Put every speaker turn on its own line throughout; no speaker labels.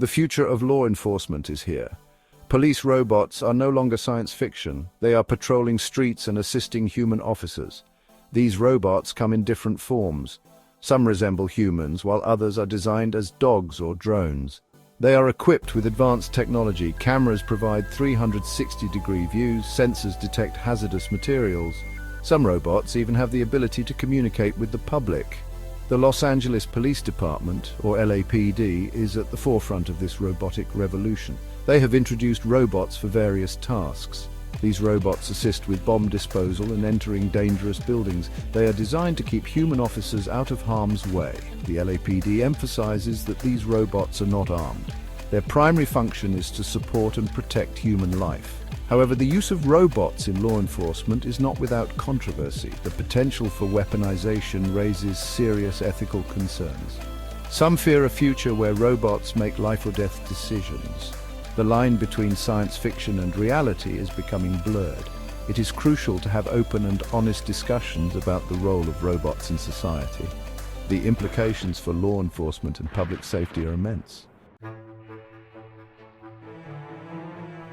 The future of law enforcement is here. Police robots are no longer science fiction. They are patrolling streets and assisting human officers. These robots come in different forms. Some resemble humans, while others are designed as dogs or drones. They are equipped with advanced technology. Cameras provide 360-degree views, sensors detect hazardous materials. Some robots even have the ability to communicate with the public. The Los Angeles Police Department, or LAPD, is at the forefront of this robotic revolution. They have introduced robots for various tasks. These robots assist with bomb disposal and entering dangerous buildings. They are designed to keep human officers out of harm's way. The LAPD emphasizes that these robots are not armed. Their primary function is to support and protect human life. However, the use of robots in law enforcement is not without controversy. The potential for weaponization raises serious ethical concerns. Some fear a future where robots make life or death decisions. The line between science fiction and reality is becoming blurred. It is crucial to have open and honest discussions about the role of robots in society. The implications for law enforcement and public safety are immense.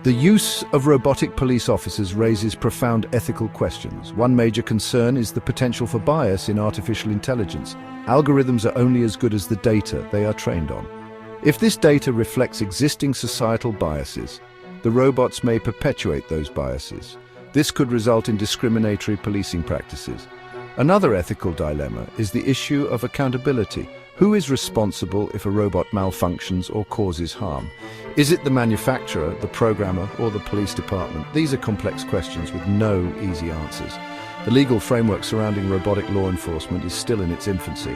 The use of robotic police officers raises profound ethical questions. One major concern is the potential for bias in artificial intelligence. Algorithms are only as good as the data they are trained on. If this data reflects existing societal biases, the robots may perpetuate those biases. This could result in discriminatory policing practices. Another ethical dilemma is the issue of accountability. Who is responsible if a robot malfunctions or causes harm? Is it the manufacturer, the programmer, or the police department? These are complex questions with no easy answers. The legal framework surrounding robotic law enforcement is still in its infancy.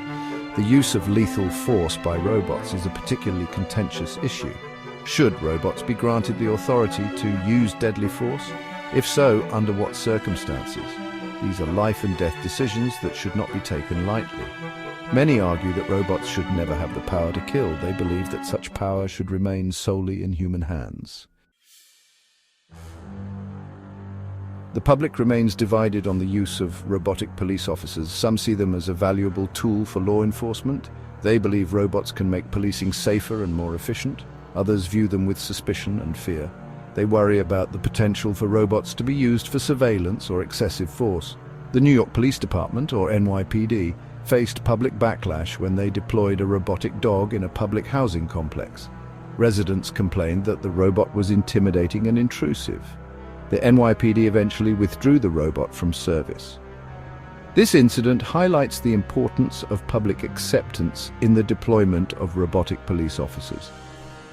The use of lethal force by robots is a particularly contentious issue. Should robots be granted the authority to use deadly force? If so, under what circumstances? These are life and death decisions that should not be taken lightly. Many argue that robots should never have the power to kill. They believe that such power should remain solely in human hands. The public remains divided on the use of robotic police officers. Some see them as a valuable tool for law enforcement. They believe robots can make policing safer and more efficient. Others view them with suspicion and fear. They worry about the potential for robots to be used for surveillance or excessive force. The New York Police Department, or NYPD, faced public backlash when they deployed a robotic dog in a public housing complex. Residents complained that the robot was intimidating and intrusive. The NYPD eventually withdrew the robot from service. This incident highlights the importance of public acceptance in the deployment of robotic police officers.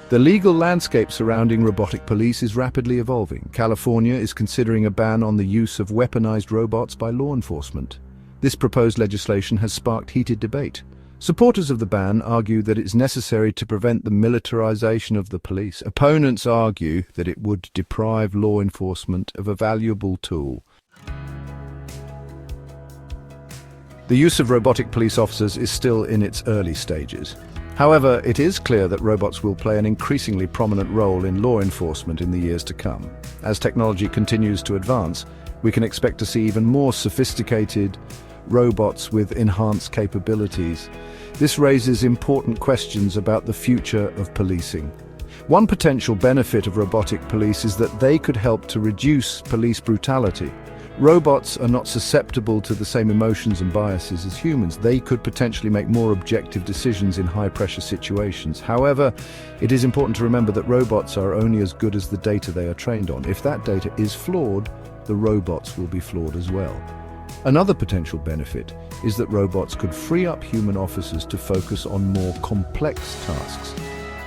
The legal landscape surrounding robotic police is rapidly evolving. California is considering a ban on the use of weaponized robots by law enforcement. This proposed legislation has sparked heated debate. Supporters of the ban argue that it's necessary to prevent the militarization of the police. Opponents argue that it would deprive law enforcement of a valuable tool. The use of robotic police officers is still in its early stages. However, it is clear that robots will play an increasingly prominent role in law enforcement in the years to come. As technology continues to advance, we can expect to see even more sophisticated robots with enhanced capabilities. This raises important questions about the future of policing. One potential benefit of robotic police is that they could help to reduce police brutality. Robots are not susceptible to the same emotions and biases as humans. They could potentially make more objective decisions in high-pressure situations. However, it is important to remember that robots are only as good as the data they are trained on. If that data is flawed, the robots will be flawed as well. Another potential benefit is that robots could free up human officers to focus on more complex tasks.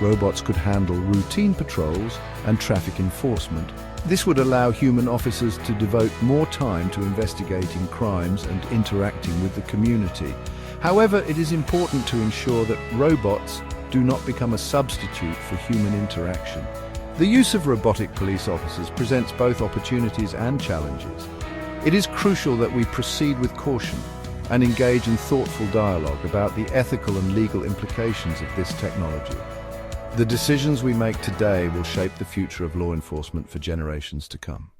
Robots could handle routine patrols and traffic enforcement. This would allow human officers to devote more time to investigating crimes and interacting with the community. However, it is important to ensure that robots do not become a substitute for human interaction. The use of robotic police officers presents both opportunities and challenges. It is crucial that we proceed with caution and engage in thoughtful dialogue about the ethical and legal implications of this technology. The decisions we make today will shape the future of law enforcement for generations to come.